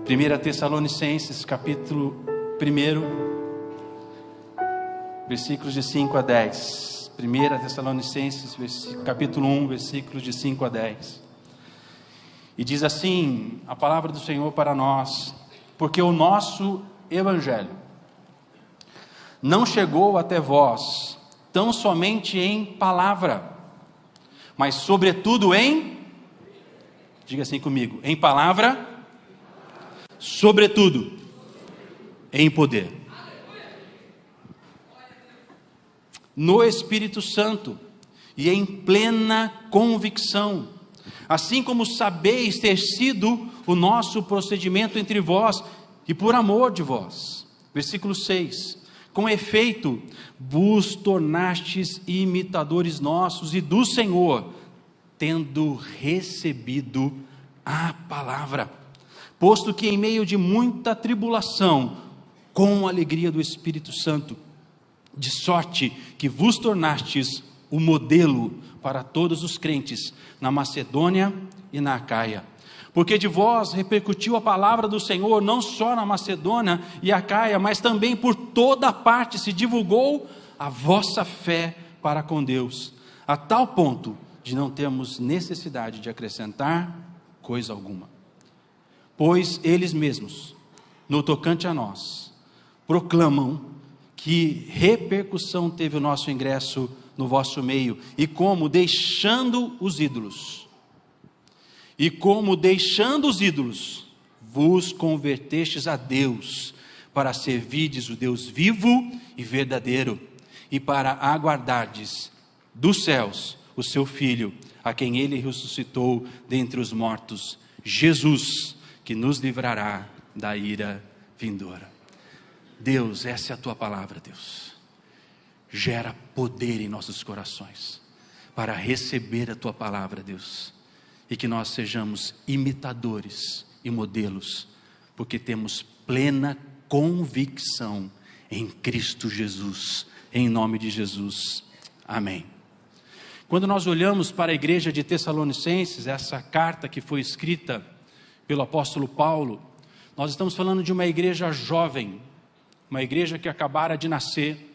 Primeira Tessalonicenses, capítulo 1, versículos de 5 a 10. 1 Tessalonicenses, capítulo 1, versículos de 5 a 10. E diz assim a palavra do Senhor para nós: porque o nosso evangelho não chegou até vós tão somente em palavra, mas sobretudo diga assim comigo, em palavra, sobretudo em poder, no Espírito Santo e em plena convicção, assim como sabeis ter sido o nosso procedimento entre vós e por amor de vós. Versículo 6: com efeito, vos tornastes imitadores nossos e do Senhor, tendo recebido a palavra, posto que em meio de muita tribulação, com a alegria do Espírito Santo, de sorte que vos tornastes o modelo para todos os crentes na Macedônia e na Acaia. Porque de vós repercutiu a palavra do Senhor, não só na Macedônia e Acaia, mas também por toda parte se divulgou a vossa fé para com Deus, a tal ponto de não termos necessidade de acrescentar coisa alguma. Pois eles mesmos, no tocante a nós, proclamam que repercussão teve o nosso ingresso no vosso meio, e como deixando os ídolos, vos convertestes a Deus, para servirdes o Deus vivo e verdadeiro, e para aguardardes dos céus o seu Filho, a quem ele ressuscitou dentre os mortos, Jesus, que nos livrará da ira vindoura. Deus, essa é a tua palavra, Deus. Gera poder em nossos corações para receber a tua palavra, Deus, e que nós sejamos imitadores e modelos, porque temos plena convicção em Cristo Jesus, em nome de Jesus, amém. Quando nós olhamos para a igreja de Tessalonicenses, essa carta que foi escrita pelo apóstolo Paulo, nós estamos falando de uma igreja jovem, uma igreja que acabara de nascer,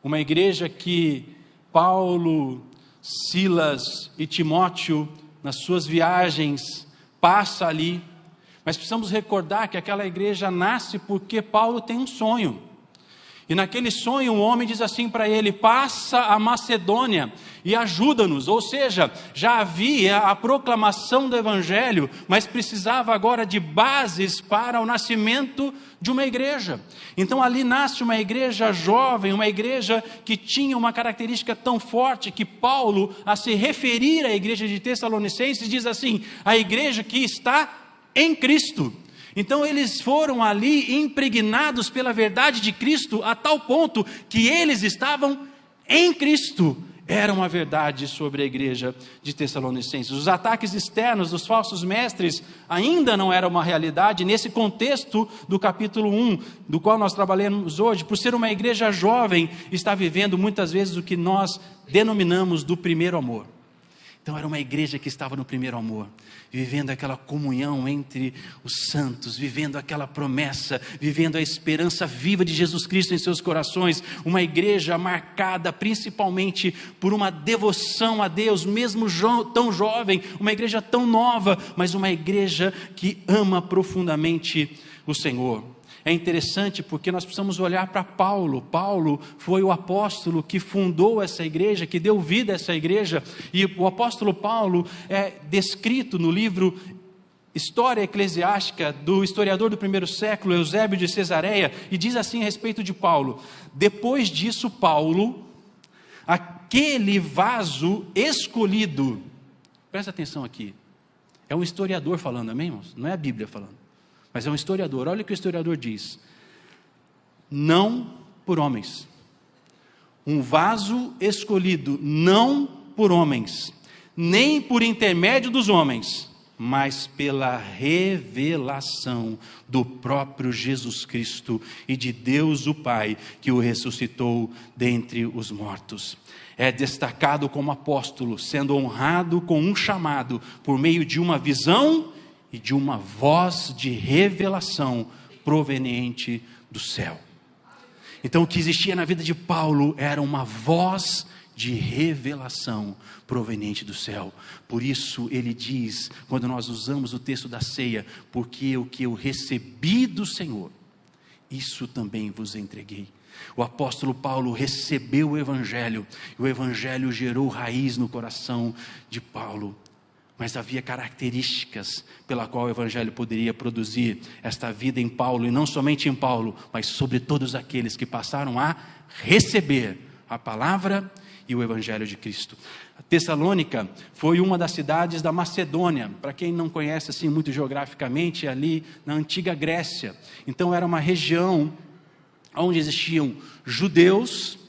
uma igreja que Paulo, Silas e Timóteo, nas suas viagens, passa ali. Mas precisamos recordar que aquela igreja nasce porque Paulo tem um sonho. E naquele sonho um homem diz assim para ele: passa a Macedônia e ajuda-nos. Ou seja, já havia a proclamação do evangelho, mas precisava agora de bases para o nascimento de uma igreja. Então ali nasce uma igreja jovem, uma igreja que tinha uma característica tão forte que Paulo, a se referir à igreja de Tessalonicenses, diz assim: a igreja que está em Cristo. Então eles foram ali impregnados pela verdade de Cristo, a tal ponto que eles estavam em Cristo. Era uma verdade sobre a igreja de Tessalonicenses. Os ataques externos dos falsos mestres ainda não eram uma realidade nesse contexto do capítulo 1, do qual nós trabalhamos hoje. Por ser uma igreja jovem, está vivendo muitas vezes o que nós denominamos do primeiro amor. Então era uma igreja que estava no primeiro amor, vivendo aquela comunhão entre os santos, vivendo aquela promessa, vivendo a esperança viva de Jesus Cristo em seus corações. Uma igreja marcada principalmente por uma devoção a Deus, mesmo tão jovem, uma igreja tão nova, mas uma igreja que ama profundamente o Senhor. É interessante porque nós precisamos olhar para Paulo. Paulo foi o apóstolo que fundou essa igreja, que deu vida a essa igreja. E o apóstolo Paulo é descrito no livro História Eclesiástica, do historiador do primeiro século, Eusébio de Cesareia, e diz assim a respeito de Paulo: depois disso Paulo, aquele vaso escolhido, presta atenção aqui, é um historiador falando, amém, irmãos? Não é a Bíblia falando. Mas é um historiador. Olha o que o historiador diz: não por homens, um vaso escolhido não por homens, nem por intermédio dos homens, mas pela revelação do próprio Jesus Cristo e de Deus o Pai, que o ressuscitou dentre os mortos. É destacado como apóstolo, sendo honrado com um chamado por meio de uma visão e de uma voz de revelação proveniente do céu. Então o que existia na vida de Paulo era uma voz de revelação proveniente do céu. Por isso ele diz, quando nós usamos o texto da ceia, porque o que eu recebi do Senhor, isso também vos entreguei. O apóstolo Paulo recebeu o Evangelho, e o Evangelho gerou raiz no coração de Paulo. Mas havia características pela qual o Evangelho poderia produzir esta vida em Paulo, e não somente em Paulo, mas sobre todos aqueles que passaram a receber a palavra e o Evangelho de Cristo. A Tessalônica foi uma das cidades da Macedônia, para quem não conhece assim muito geograficamente, ali na antiga Grécia. Então era uma região onde existiam judeus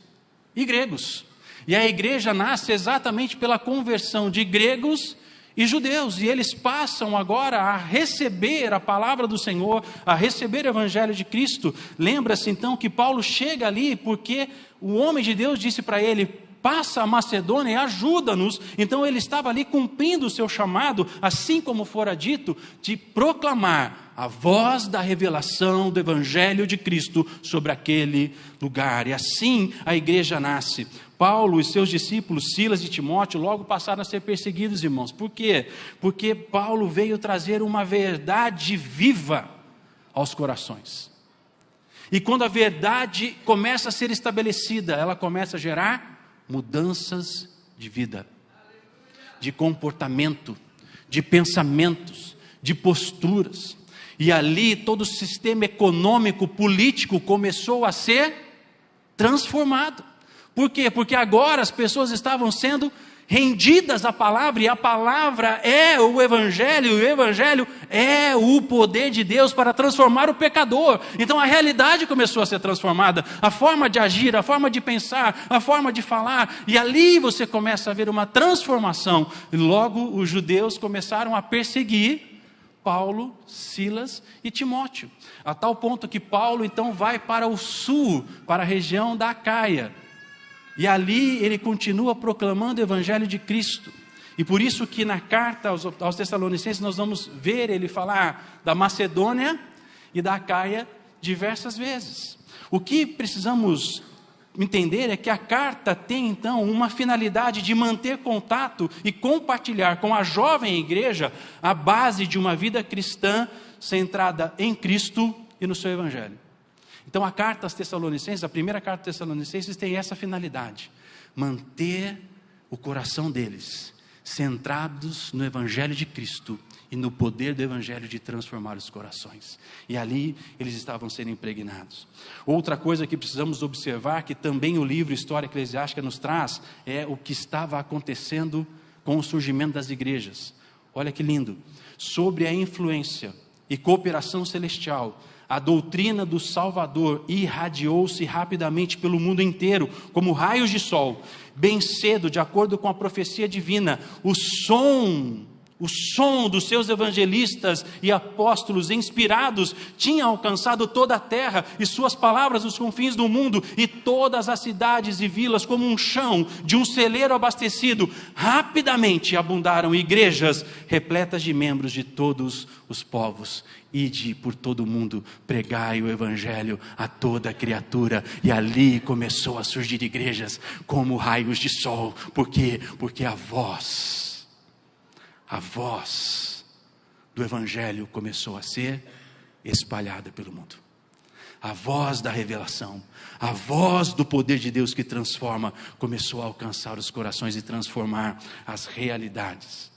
e gregos. E a igreja nasce exatamente pela conversão de gregos e judeus, e eles passam agora a receber a palavra do Senhor, a receber o Evangelho de Cristo. Lembra-se então que Paulo chega ali porque o homem de Deus disse para ele: passa a Macedônia e ajuda-nos. Então ele estava ali cumprindo o seu chamado, assim como fora dito, de proclamar a voz da revelação do Evangelho de Cristo sobre aquele lugar. E assim a igreja nasce. Paulo e seus discípulos, Silas e Timóteo, logo passaram a ser perseguidos, irmãos. Por quê? Porque Paulo veio trazer uma verdade viva aos corações. E quando a verdade começa a ser estabelecida, ela começa a gerar mudanças de vida, de comportamento, de pensamentos, de posturas. E ali todo o sistema econômico, político começou a ser transformado. Por quê? Porque agora as pessoas estavam sendo rendidas à palavra, e a palavra é o Evangelho, e o Evangelho é o poder de Deus para transformar o pecador. Então a realidade começou a ser transformada, a forma de agir, a forma de pensar, a forma de falar, e ali você começa a ver uma transformação. E logo os judeus começaram a perseguir Paulo, Silas e Timóteo, a tal ponto que Paulo então vai para o sul, para a região da Acaia. E ali ele continua proclamando o Evangelho de Cristo. E por isso que na carta aos Tessalonicenses nós vamos ver ele falar da Macedônia e da Acaia diversas vezes. O que precisamos entender é que a carta tem então uma finalidade de manter contato e compartilhar com a jovem igreja a base de uma vida cristã centrada em Cristo e no seu Evangelho. Então a carta aos Tessalonicenses, a primeira carta aos Tessalonicenses tem essa finalidade: manter o coração deles centrados no Evangelho de Cristo e no poder do Evangelho de transformar os corações. E ali eles estavam sendo impregnados. Outra coisa que precisamos observar, que também o livro História Eclesiástica nos traz, é o que estava acontecendo com o surgimento das igrejas. Olha que lindo. Sobre a influência e cooperação celestial, a doutrina do Salvador irradiou-se rapidamente pelo mundo inteiro, como raios de sol. Bem cedo, de acordo com a profecia divina, o som dos seus evangelistas e apóstolos inspirados tinha alcançado toda a terra, e suas palavras os confins do mundo, e todas as cidades e vilas, como um chão de um celeiro abastecido, rapidamente abundaram igrejas repletas de membros de todos os povos. Ide por todo o mundo, pregai o Evangelho a toda criatura. E ali começou a surgir igrejas como raios de sol. Por quê? Porque a voz do Evangelho começou a ser espalhada pelo mundo. A voz da revelação, a voz do poder de Deus que transforma, começou a alcançar os corações e transformar as realidades.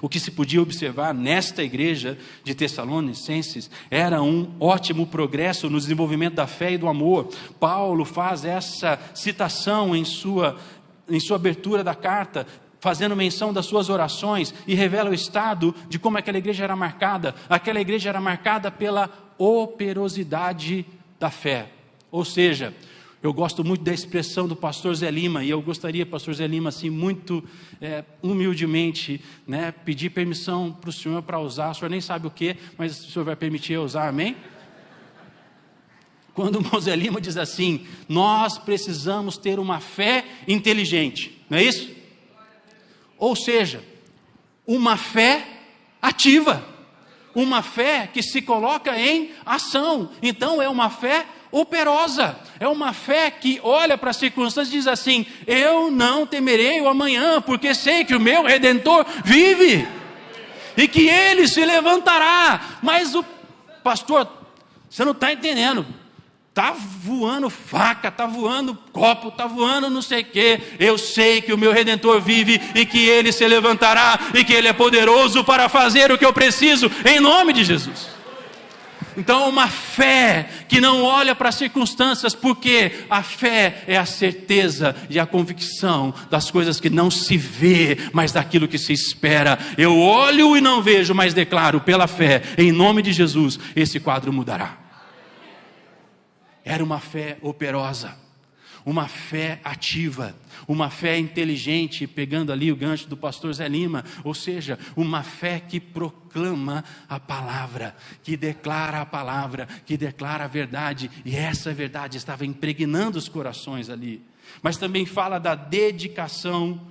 O que se podia observar nesta igreja de Tessalonicenses era um ótimo progresso no desenvolvimento da fé e do amor. Paulo faz essa citação em sua abertura da carta, fazendo menção das suas orações, e revela o estado de como aquela igreja era marcada. Aquela igreja era marcada pela operosidade da fé, ou seja, Eu gosto muito da expressão do pastor Zé Lima, e eu gostaria, pastor Zé Lima, assim, muito humildemente, né, pedir permissão para o senhor para usar. O senhor nem sabe o que, mas o senhor vai permitir eu usar, amém? Quando o irmão Zé Lima diz assim: nós precisamos ter uma fé inteligente, não é isso? Ou seja, uma fé ativa, uma fé que se coloca em ação. Então é uma fé operosa, é uma fé que olha para as circunstâncias e diz assim: eu não temerei o amanhã, porque sei que o meu Redentor vive, e que Ele se levantará. Mas o pastor, você não está entendendo, está voando faca, está voando copo, está voando não sei o quê. Eu sei que o meu Redentor vive, e que Ele se levantará, e que Ele é poderoso para fazer o que eu preciso, em nome de Jesus. Então, uma fé que não olha para as circunstâncias, porque a fé é a certeza e a convicção das coisas que não se vê, mas daquilo que se espera. Eu olho e não vejo, mas declaro pela fé, em nome de Jesus, esse quadro mudará. Era uma fé operosa, uma fé ativa, uma fé inteligente, pegando ali o gancho do pastor Zé Lima, ou seja, uma fé que proclama a palavra, que declara a palavra, que declara a verdade, e essa verdade estava impregnando os corações ali. Mas também fala da dedicação,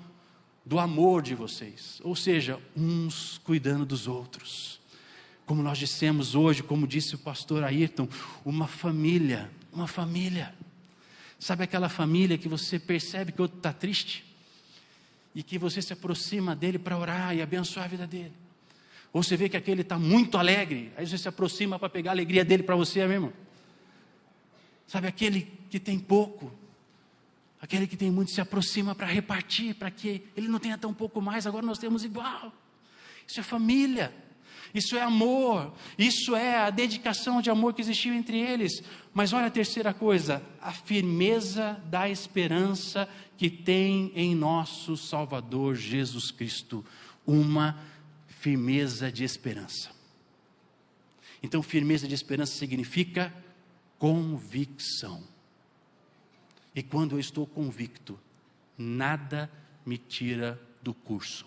do amor de vocês, ou seja, uns cuidando dos outros. Como nós dissemos hoje, como disse o pastor Ayrton, uma família. Sabe aquela família que você percebe que o outro está triste? E que você se aproxima dele para orar e abençoar a vida dele. Ou você vê que aquele está muito alegre, aí você se aproxima para pegar a alegria dele para você, meu irmão. Sabe aquele que tem pouco, aquele que tem muito, se aproxima para repartir, para que ele não tenha tão pouco mais, agora nós temos igual. Isso é família. Isso é amor, isso é a dedicação de amor que existiu entre eles. Mas olha a terceira coisa, a firmeza da esperança que tem em nosso Salvador Jesus Cristo. Uma firmeza de esperança. Então, firmeza de esperança significa convicção. E quando eu estou convicto, nada me tira do curso.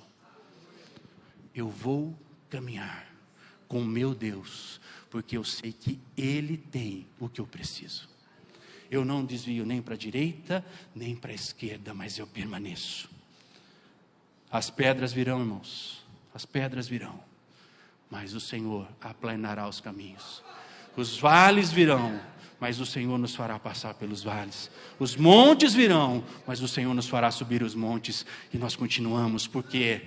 Eu vou caminhar com meu Deus, porque eu sei que Ele tem o que eu preciso. Eu não desvio nem para a direita, nem para a esquerda, mas eu permaneço. As pedras virão, irmãos, as pedras virão, mas o Senhor aplanará os caminhos. Os vales virão, mas o Senhor nos fará passar pelos vales. Os montes virão, mas o Senhor nos fará subir os montes. E nós continuamos, porque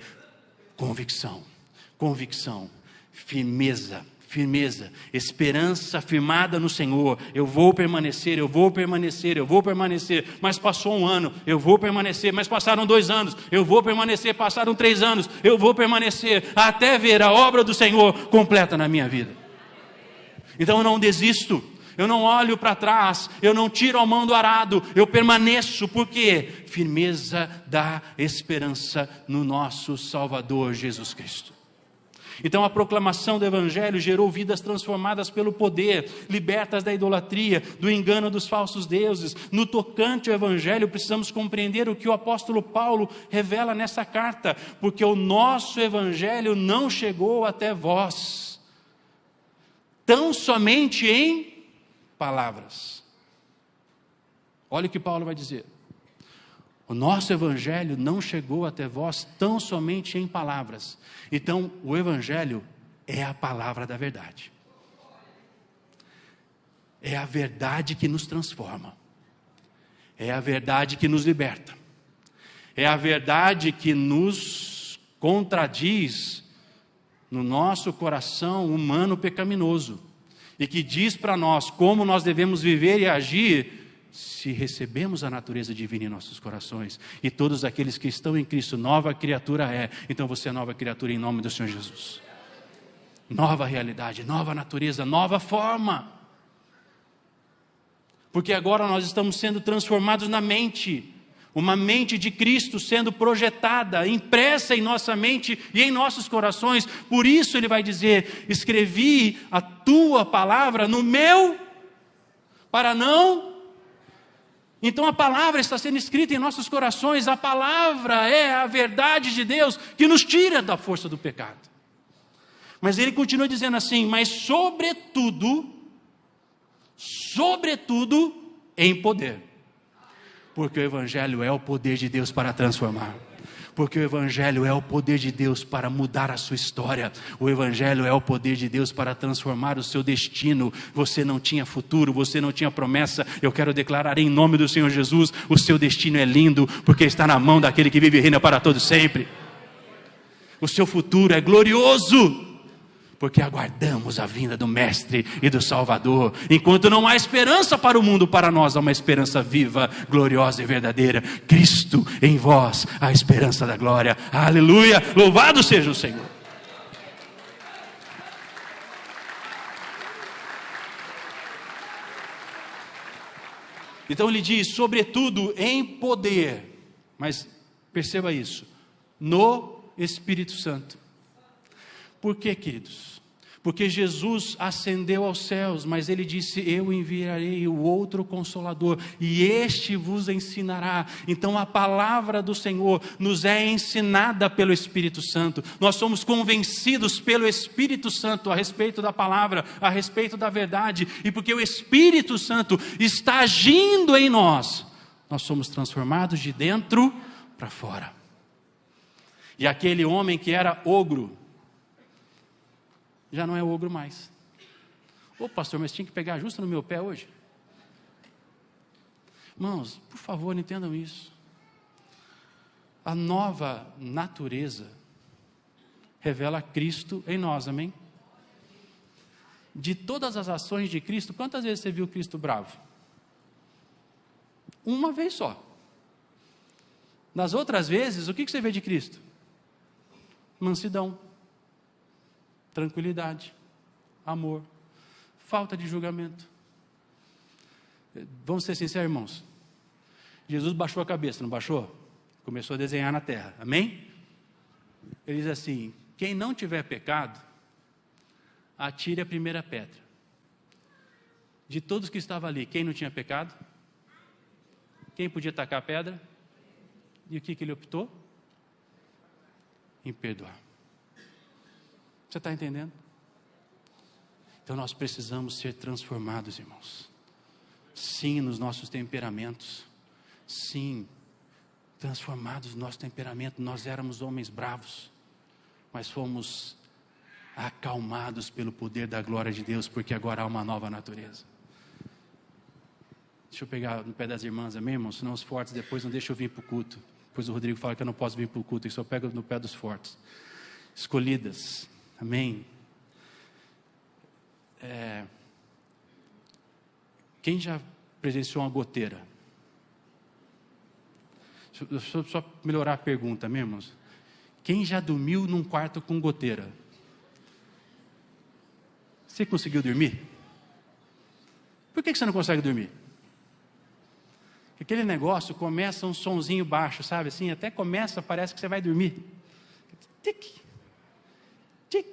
convicção, firmeza, esperança firmada no Senhor. Eu vou permanecer, mas passou um ano, eu vou permanecer, mas passaram 2 anos, eu vou permanecer, passaram 3 anos, eu vou permanecer, até ver a obra do Senhor completa na minha vida. Então eu não desisto, eu não olho para trás, eu não tiro a mão do arado, eu permaneço, porque firmeza da esperança no nosso Salvador Jesus Cristo. Então a proclamação do Evangelho gerou vidas transformadas pelo poder, libertas da idolatria, do engano dos falsos deuses. No tocante ao Evangelho, precisamos compreender o que o apóstolo Paulo revela nessa carta, porque o nosso Evangelho não chegou até vós, tão somente em palavras. Olha o que Paulo vai dizer. O nosso Evangelho não chegou até vós tão somente em palavras. Então, o Evangelho é a palavra da verdade. É a verdade que nos transforma. É a verdade que nos liberta. É a verdade que nos contradiz no nosso coração humano pecaminoso. E que diz para nós como nós devemos viver e agir se recebemos a natureza divina em nossos corações. E todos aqueles que estão em Cristo, nova criatura é. Então você é nova criatura em nome do Senhor Jesus. Nova realidade, nova natureza, nova forma. Porque agora nós estamos sendo transformados na mente. Uma mente de Cristo sendo projetada, impressa em nossa mente e em nossos corações. Por isso ele vai dizer: escrevi a tua palavra no meu, para não Então a palavra está sendo escrita em nossos corações, a palavra é a verdade de Deus que nos tira da força do pecado. Mas ele continua dizendo assim, mas sobretudo em poder. Porque o Evangelho é o poder de Deus para transformar. Porque o Evangelho é o poder de Deus para mudar a sua história. O Evangelho é o poder de Deus para transformar o seu destino. Você não tinha futuro, você não tinha promessa. Eu quero declarar em nome do Senhor Jesus, o seu destino é lindo, porque está na mão daquele que vive e reina para todo sempre. O seu futuro é glorioso, porque aguardamos a vinda do Mestre e do Salvador. Enquanto não há esperança para o mundo, para nós há uma esperança viva, gloriosa e verdadeira. Cristo em vós, a esperança da glória. Aleluia! Louvado seja o Senhor. Então ele diz, sobretudo em poder. Mas perceba isso, no Espírito Santo. Por quê, queridos? Porque Jesus ascendeu aos céus, mas ele disse, eu enviarei o outro Consolador, e este vos ensinará. Então a palavra do Senhor nos é ensinada pelo Espírito Santo. Nós somos convencidos pelo Espírito Santo a respeito da palavra, a respeito da verdade. E porque o Espírito Santo está agindo em nós, nós somos transformados de dentro para fora. E aquele homem que era ogro, já não é ogro mais. Ô pastor, mas tinha que pegar justo no meu pé hoje. Irmãos, por favor, entendam isso. A nova natureza revela Cristo em nós, amém? De todas as ações de Cristo, quantas vezes você viu Cristo bravo? Uma vez só. Nas outras vezes, o que você vê de Cristo? Mansidão, tranquilidade, amor, falta de julgamento. Vamos ser sinceros, irmãos. Jesus baixou a cabeça, não baixou? Começou a desenhar na terra, amém? Ele diz assim, quem não tiver pecado, atire a primeira pedra. De todos que estavam ali, quem não tinha pecado? Quem podia tacar a pedra? E o que ele optou? Em perdoar. Você está entendendo? Então nós precisamos ser transformados, irmãos. Sim, nos nossos temperamentos. Sim, transformados no nosso temperamento. Nós éramos homens bravos, mas fomos acalmados pelo poder da glória de Deus, porque agora há uma nova natureza. Deixa eu pegar no pé das irmãs, amém, irmãos? Senão os fortes depois não deixam eu vir para o culto. Depois o Rodrigo fala que eu não posso vir para o culto, e só pego no pé dos fortes. Escolhidas, amém? Quem já presenciou uma goteira? Deixa eu só melhorar a pergunta, amém, irmãos? Quem já dormiu num quarto com goteira? Você conseguiu dormir? Por que você não consegue dormir? Aquele negócio começa um sonzinho baixo, sabe assim? Até começa, parece que você vai dormir. Tic, tic.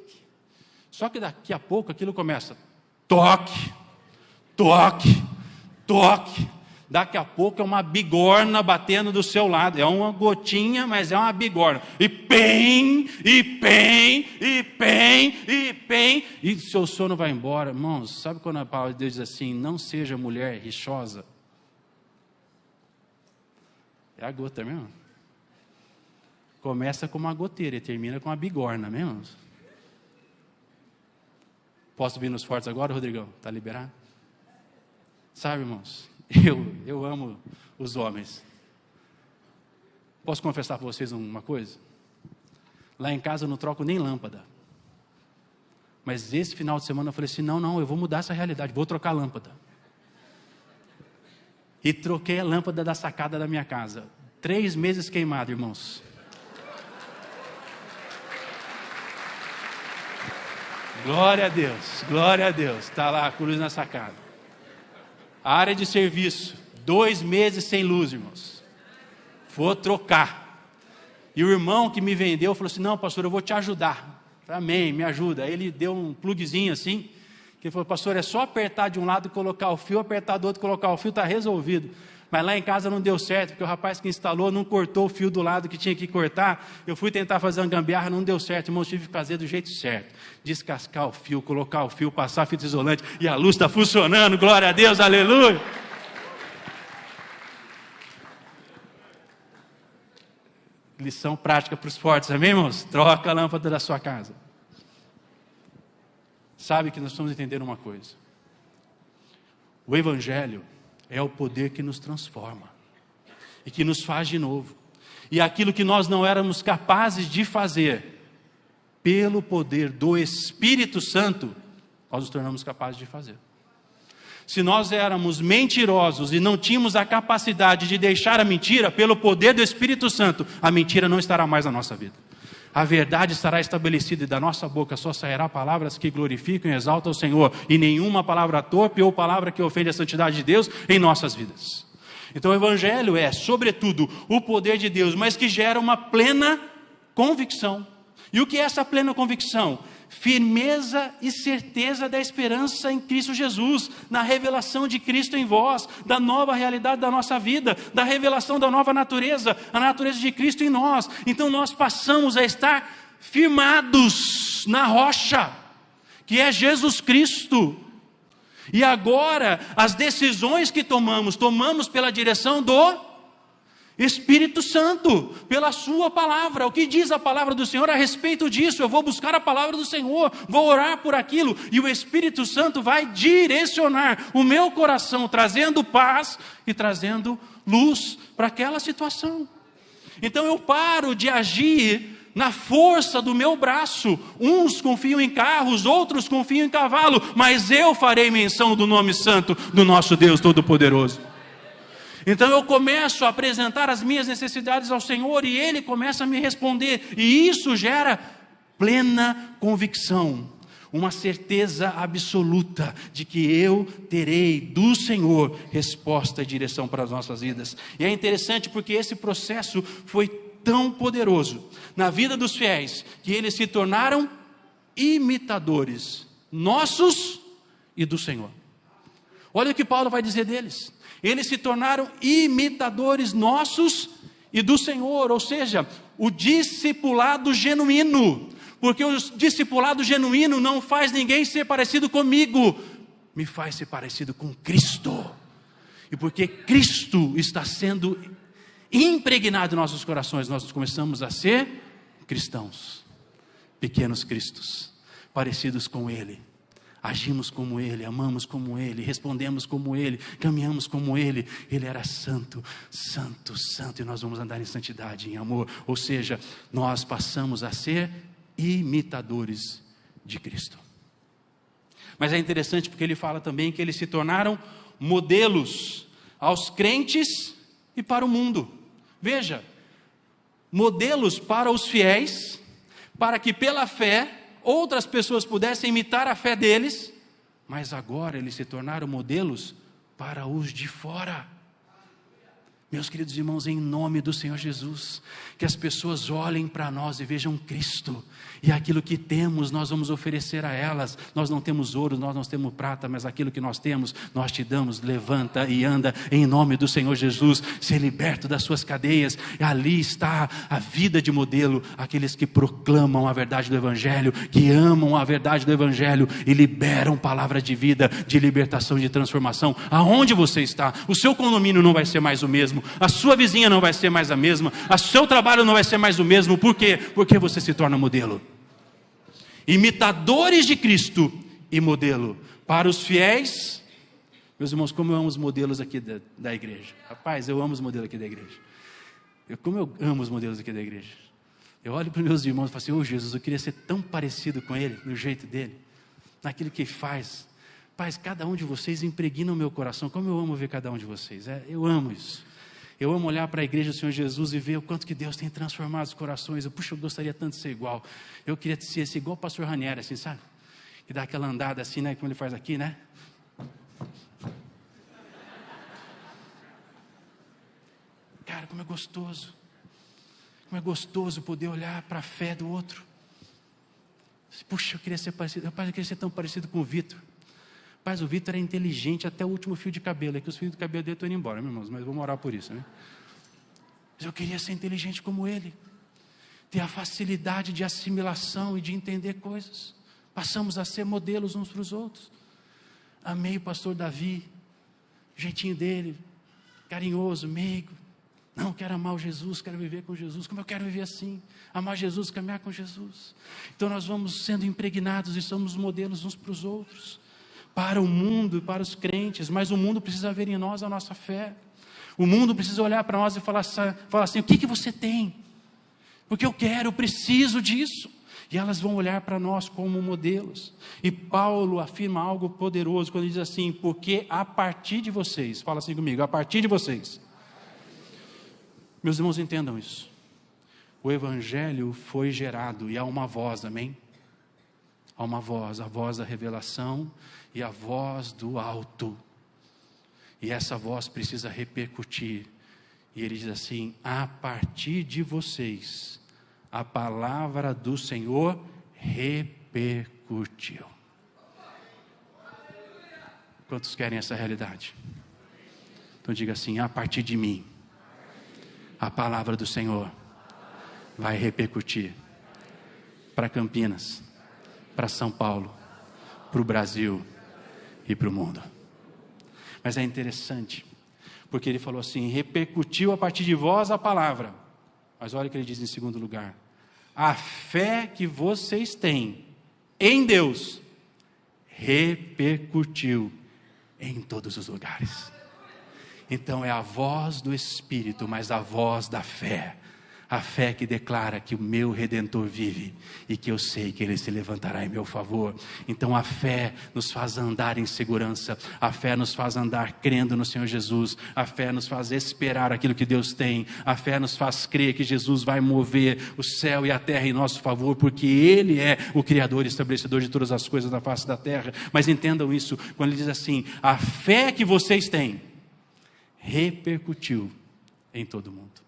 Só que daqui a pouco aquilo começa. Toque, toque, toque. Daqui a pouco é uma bigorna batendo do seu lado. É uma gotinha, mas é uma bigorna. E pem, e pem, e pem, e pem. E seu sono vai embora. Irmãos, sabe quando a palavra de Deus diz assim, não seja mulher rixosa? É a gota mesmo. Começa com uma goteira e termina com uma bigorna mesmo. Posso vir nos fortes agora, Rodrigão? Está liberado? Sabe, irmãos, eu amo os homens. Posso confessar para vocês uma coisa? Lá em casa eu não troco nem lâmpada. Mas esse final de semana eu falei assim, não, eu vou mudar essa realidade, vou trocar a lâmpada. E troquei a lâmpada da sacada da minha casa. 3 meses queimado, irmãos. Glória a Deus, glória a Deus. Está lá a cruz na sacada. A área de serviço, 2 meses sem luz, irmãos. Vou trocar. E o irmão que me vendeu falou assim, não, pastor, eu vou te ajudar. Falei, amém, me ajuda. Aí ele deu um pluguezinho assim, que ele falou, pastor, é só apertar de um lado e colocar o fio, apertar do outro e colocar o fio, está resolvido. Mas lá em casa não deu certo, porque o rapaz que instalou não cortou o fio do lado que tinha que cortar. Eu fui tentar fazer uma gambiarra, não deu certo. Irmão, tive que fazer do jeito certo. Descascar o fio, colocar o fio, passar fita isolante. E a luz está funcionando, glória a Deus, aleluia. Lição prática para os fortes, amém, irmãos? Troca a lâmpada da sua casa. Sabe que nós precisamos entender uma coisa. O Evangelho é o poder que nos transforma e que nos faz de novo. E aquilo que nós não éramos capazes de fazer, pelo poder do Espírito Santo, nós nos tornamos capazes de fazer. Se nós éramos mentirosos e não tínhamos a capacidade de deixar a mentira, pelo poder do Espírito Santo, a mentira não estará mais na nossa vida. A verdade estará estabelecida e da nossa boca só sairá palavras que glorificam e exaltam o Senhor, e nenhuma palavra torpe ou palavra que ofende a santidade de Deus em nossas vidas. Então o Evangelho é, sobretudo, o poder de Deus, mas que gera uma plena convicção. E o que é essa plena convicção? Firmeza e certeza da esperança em Cristo Jesus, na revelação de Cristo em vós, da nova realidade da nossa vida, da revelação da nova natureza, a natureza de Cristo em nós. Então nós passamos a estar firmados na rocha, que é Jesus Cristo. E agora, as decisões que tomamos pela direção do Espírito Santo, pela sua palavra. O que diz a palavra do Senhor a respeito disso? Eu vou buscar a palavra do Senhor, vou orar por aquilo, e o Espírito Santo vai direcionar o meu coração, trazendo paz e trazendo luz para aquela situação. Então eu paro de agir na força do meu braço. Uns confiam em carros, outros confiam em cavalo, mas eu farei menção do nome santo do nosso Deus Todo-Poderoso. Então eu começo a apresentar as minhas necessidades ao Senhor e Ele começa a me responder. E isso gera plena convicção, uma certeza absoluta de que eu terei do Senhor resposta e direção para as nossas vidas. E é interessante porque esse processo foi tão poderoso na vida dos fiéis, que eles se tornaram imitadores nossos e do Senhor. Olha o que Paulo vai dizer deles. Eles se tornaram imitadores nossos e do Senhor, ou seja, o discipulado genuíno, porque o discipulado genuíno não faz ninguém ser parecido comigo, me faz ser parecido com Cristo, e porque Cristo está sendo impregnado em nossos corações, nós começamos a ser cristãos, pequenos cristos, parecidos com Ele. Agimos como Ele, amamos como Ele, respondemos como Ele, caminhamos como Ele. Ele era santo, santo, santo, e nós vamos andar em santidade, em amor. Ou seja, nós passamos a ser imitadores de Cristo. Mas é interessante porque ele fala também que eles se tornaram modelos aos crentes e para o mundo. Veja, modelos para os fiéis, para que pela fé outras pessoas pudessem imitar a fé deles, mas agora eles se tornaram modelos para os de fora. Meus queridos irmãos, em nome do Senhor Jesus, que as pessoas olhem para nós e vejam Cristo, e aquilo que temos nós vamos oferecer a elas. Nós não temos ouro, nós não temos prata, mas aquilo que nós temos, nós te damos. Levanta e anda em nome do Senhor Jesus, ser liberto das suas cadeias, e ali está a vida de modelo, aqueles que proclamam a verdade do Evangelho, que amam a verdade do Evangelho, e liberam palavra de vida, de libertação, de transformação. Aonde você está, o seu condomínio não vai ser mais o mesmo, a sua vizinha não vai ser mais a mesma, o seu trabalho não vai ser mais o mesmo. Por quê? Porque você se torna modelo, imitadores de Cristo e modelo para os fiéis. Meus irmãos, como eu amo os modelos aqui da igreja. Rapaz, eu amo os modelos aqui da igreja. Como eu amo os modelos aqui da igreja. Eu olho para os meus irmãos e falo assim: ô Jesus, eu queria ser tão parecido com ele, no jeito dele, naquilo que faz. Pai, cada um de vocês impregna o meu coração. Como eu amo ver cada um de vocês. Eu amo isso. Eu amo olhar para a igreja do Senhor Jesus e ver o quanto que Deus tem transformado os corações. Eu gostaria tanto de ser igual. Eu queria ser igual o pastor Ranieri, assim, sabe? Que dá aquela andada assim, né? Como ele faz aqui, né? Cara, como é gostoso. Como é gostoso poder olhar para a fé do outro. Puxa, eu queria ser parecido. Rapaz, eu queria ser tão parecido com o Vitor. Mas o Vitor é inteligente até o último fio de cabelo. É que os fios de cabelo dele estão indo embora, meus irmãos, mas vamos orar por isso, né? Mas eu queria ser inteligente como ele. Ter a facilidade de assimilação e de entender coisas. Passamos a ser modelos uns para os outros. Amei o pastor Davi. O jeitinho dele, carinhoso, meigo. Não, quero amar o Jesus, quero viver com Jesus. Como eu quero viver assim? Amar Jesus, caminhar com Jesus. Então nós vamos sendo impregnados e somos modelos uns para os outros. Para o mundo e para os crentes. Mas o mundo precisa ver em nós a nossa fé. O mundo precisa olhar para nós e falar assim, o que você tem? Porque eu quero, eu preciso disso. E elas vão olhar para nós como modelos. E Paulo afirma algo poderoso quando ele diz assim, porque a partir de vocês, fala assim comigo, a partir de vocês. Meus irmãos, entendam isso. O Evangelho foi gerado e há uma voz, amém? Há uma voz, a voz da revelação e a voz do alto. E essa voz precisa repercutir. E ele diz assim, a partir de vocês, a palavra do Senhor repercutiu. Quantos querem essa realidade? Então diga assim, a partir de mim, a palavra do Senhor vai repercutir para Campinas, para São Paulo, para o Brasil e para o mundo. Mas é interessante, porque ele falou assim, repercutiu a partir de vós a palavra. Mas olha o que ele diz em segundo lugar. A fé que vocês têm em Deus repercutiu em todos os lugares. Então é a voz do Espírito, mas a voz da fé. A fé que declara que o meu Redentor vive e que eu sei que Ele se levantará em meu favor. Então a fé nos faz andar em segurança. A fé nos faz andar crendo no Senhor Jesus. A fé nos faz esperar aquilo que Deus tem. A fé nos faz crer que Jesus vai mover o céu e a terra em nosso favor, porque Ele é o Criador e estabelecedor de todas as coisas na face da terra. Mas entendam isso, quando Ele diz assim, a fé que vocês têm repercutiu em todo mundo.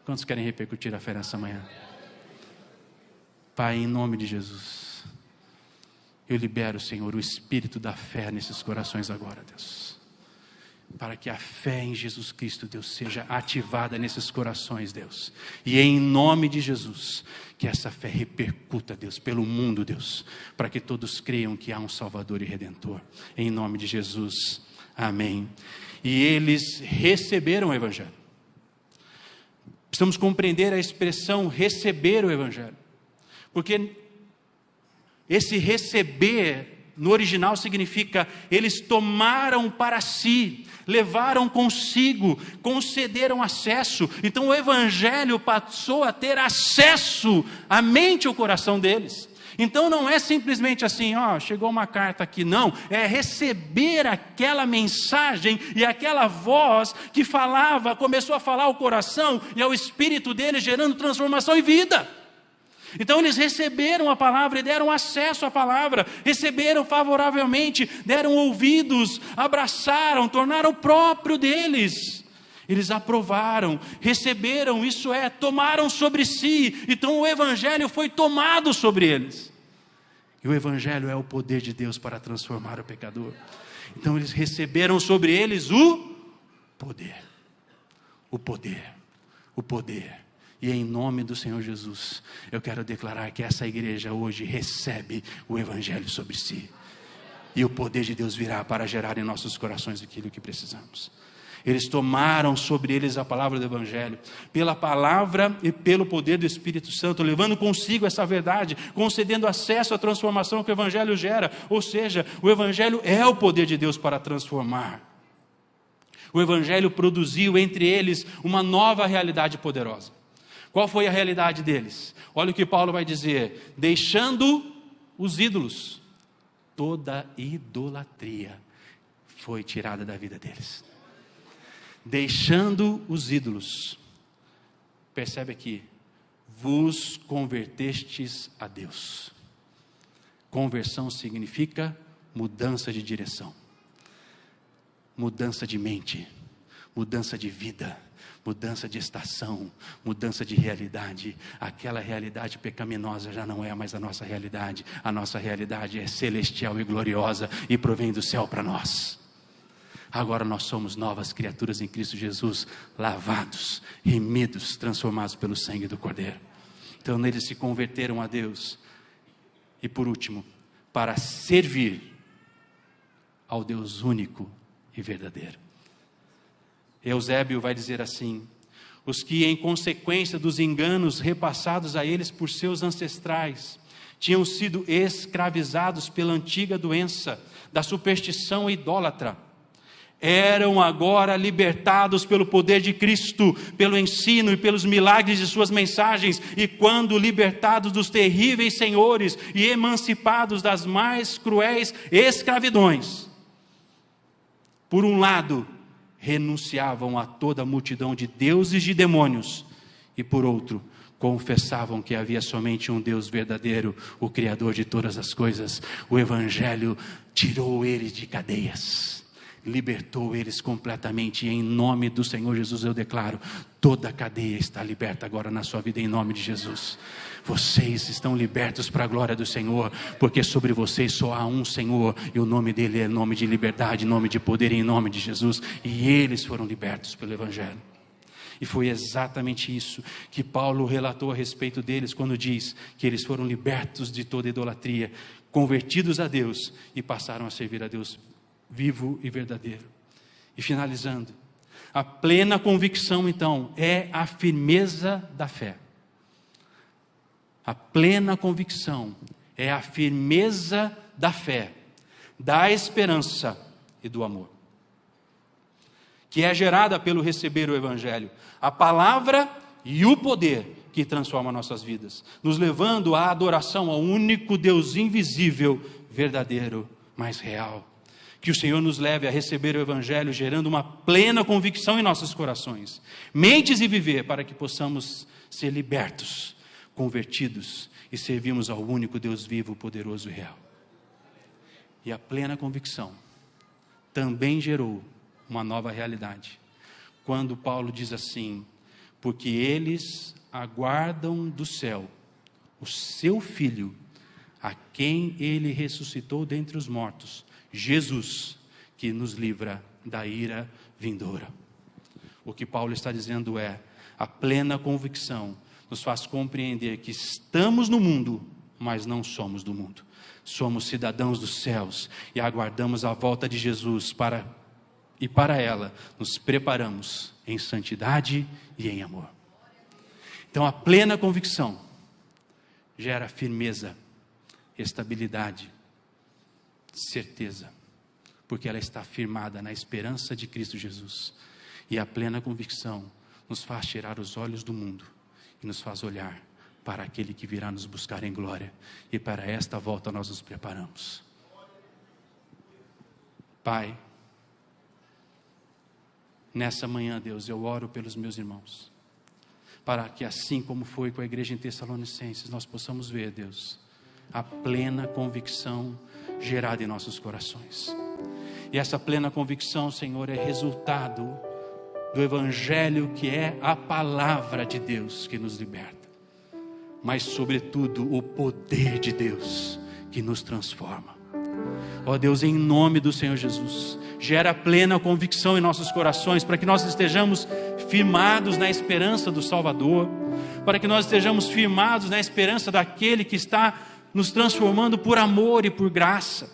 Quantos querem repercutir a fé nessa manhã? Pai, em nome de Jesus, eu libero, Senhor, o espírito da fé nesses corações agora, Deus. Para que a fé em Jesus Cristo, Deus, seja ativada nesses corações, Deus. E em nome de Jesus, que essa fé repercuta, Deus, pelo mundo, Deus. Para que todos creiam que há um Salvador e Redentor. Em nome de Jesus, amém. E eles receberam o Evangelho. Precisamos compreender a expressão receber o Evangelho. Porque esse receber, no original, significa eles tomaram para si, levaram consigo, concederam acesso. Então o Evangelho passou a ter acesso à mente e ao coração deles. Então não é simplesmente assim, chegou uma carta aqui, não. É receber aquela mensagem e aquela voz que falava, começou a falar ao coração e ao espírito deles, gerando transformação e vida. Então eles receberam a palavra e deram acesso à palavra, receberam favoravelmente, deram ouvidos, abraçaram, tornaram próprio deles. Eles aprovaram, receberam, isso é, tomaram sobre si. Então o Evangelho foi tomado sobre eles. E o Evangelho é o poder de Deus para transformar o pecador. Então eles receberam sobre eles o poder. O poder. O poder. E em nome do Senhor Jesus, eu quero declarar que essa igreja hoje recebe o Evangelho sobre si. E o poder de Deus virá para gerar em nossos corações aquilo que precisamos. Eles tomaram sobre eles a palavra do Evangelho, pela palavra e pelo poder do Espírito Santo, levando consigo essa verdade, concedendo acesso à transformação que o Evangelho gera. Ou seja, o Evangelho é o poder de Deus para transformar. O Evangelho produziu entre eles uma nova realidade poderosa. Qual foi a realidade deles? Olha o que Paulo vai dizer: deixando os ídolos, toda idolatria foi tirada da vida deles. Deixando os ídolos, percebe aqui, vos convertestes a Deus. Conversão significa mudança de direção, mudança de mente, mudança de vida. mudança de estação, mudança de realidade. Aquela realidade pecaminosa já não é mais a nossa realidade. A nossa realidade é celestial e gloriosa e provém do céu para nós. Agora nós somos novas criaturas em Cristo Jesus, lavados, remidos, transformados pelo sangue do Cordeiro. Então neles se converteram a Deus. E por último, para servir ao Deus único e verdadeiro. Eusébio vai dizer assim: os que em consequência dos enganos repassados a eles por seus ancestrais, tinham sido escravizados pela antiga doença da superstição idólatra, eram agora libertados pelo poder de Cristo, pelo ensino e pelos milagres de suas mensagens, e quando libertados dos terríveis senhores e emancipados das mais cruéis escravidões, por um lado, renunciavam a toda a multidão de deuses e de demônios, e por outro, confessavam que havia somente um Deus verdadeiro, o Criador de todas as coisas. O Evangelho tirou eles de cadeias, libertou eles completamente, e em nome do Senhor Jesus eu declaro, toda a cadeia está liberta agora na sua vida, em nome de Jesus. Vocês estão libertos para a glória do Senhor, porque sobre vocês só há um Senhor, e o nome dele é nome de liberdade, nome de poder, em nome de Jesus, e eles foram libertos pelo Evangelho. E foi exatamente isso que Paulo relatou a respeito deles, quando diz que eles foram libertos de toda idolatria, convertidos a Deus, e passaram a servir a Deus vivo e verdadeiro. E finalizando, a plena convicção então é a firmeza da fé. A plena convicção é a firmeza da fé, da esperança e do amor, que é gerada pelo receber o Evangelho, a palavra e o poder que transforma nossas vidas, nos levando à adoração ao único Deus invisível, verdadeiro, mas real. Que o Senhor nos leve a receber o Evangelho, gerando uma plena convicção em nossos corações, mentes e viver, para que possamos ser libertos, convertidos e servimos ao único Deus vivo, poderoso e real. E a plena convicção também gerou uma nova realidade, quando Paulo diz assim: porque eles aguardam do céu o seu Filho, a quem ele ressuscitou dentre os mortos, Jesus, que nos livra da ira vindoura. O que Paulo está dizendo é: a plena convicção nos faz compreender que estamos no mundo, mas não somos do mundo. Somos cidadãos dos céus e aguardamos a volta de Jesus para ela nos preparamos em santidade e em amor. Então a plena convicção gera firmeza, estabilidade, certeza, porque ela está firmada na esperança de Cristo Jesus. E a plena convicção nos faz tirar os olhos do mundo e nos faz olhar para aquele que virá nos buscar em glória, e para esta volta nós nos preparamos. Pai, nessa manhã, Deus, eu oro pelos meus irmãos, para que assim como foi com a igreja em Tessalonicenses, nós possamos ver, Deus, a plena convicção gerada em nossos corações. E essa plena convicção, Senhor, é resultado do Evangelho, que é a palavra de Deus que nos liberta, mas sobretudo o poder de Deus que nos transforma. Ó Deus, em nome do Senhor Jesus, gera plena convicção em nossos corações, para que nós estejamos firmados na esperança do Salvador, para que nós estejamos firmados na esperança daquele que está nos transformando por amor e por graça,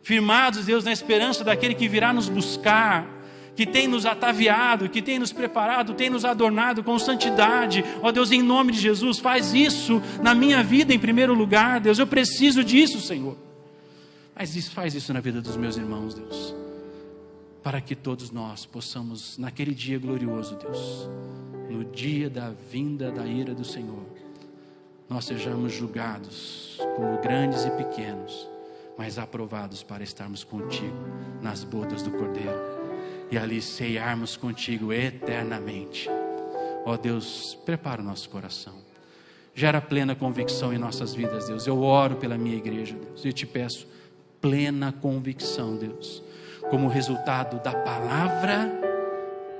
firmados, Deus, na esperança daquele que virá nos buscar, que tem nos ataviado, que tem nos preparado, tem nos adornado com santidade. Ó Deus, em nome de Jesus, faz isso na minha vida em primeiro lugar, Deus, eu preciso disso, Senhor. Mas faz isso na vida dos meus irmãos, Deus, para que todos nós possamos, naquele dia glorioso, Deus, no dia da vinda da ira do Senhor, nós sejamos julgados como grandes e pequenos, mas aprovados para estarmos contigo nas bodas do Cordeiro, e ali ceiarmos contigo eternamente. Ó Deus, prepara o nosso coração, gera plena convicção em nossas vidas, Deus. Eu oro pela minha igreja, Deus, e eu te peço plena convicção, Deus, como resultado da palavra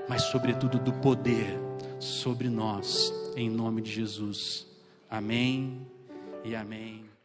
mas sobretudo do poder sobre nós, em nome de Jesus. Amém e amém.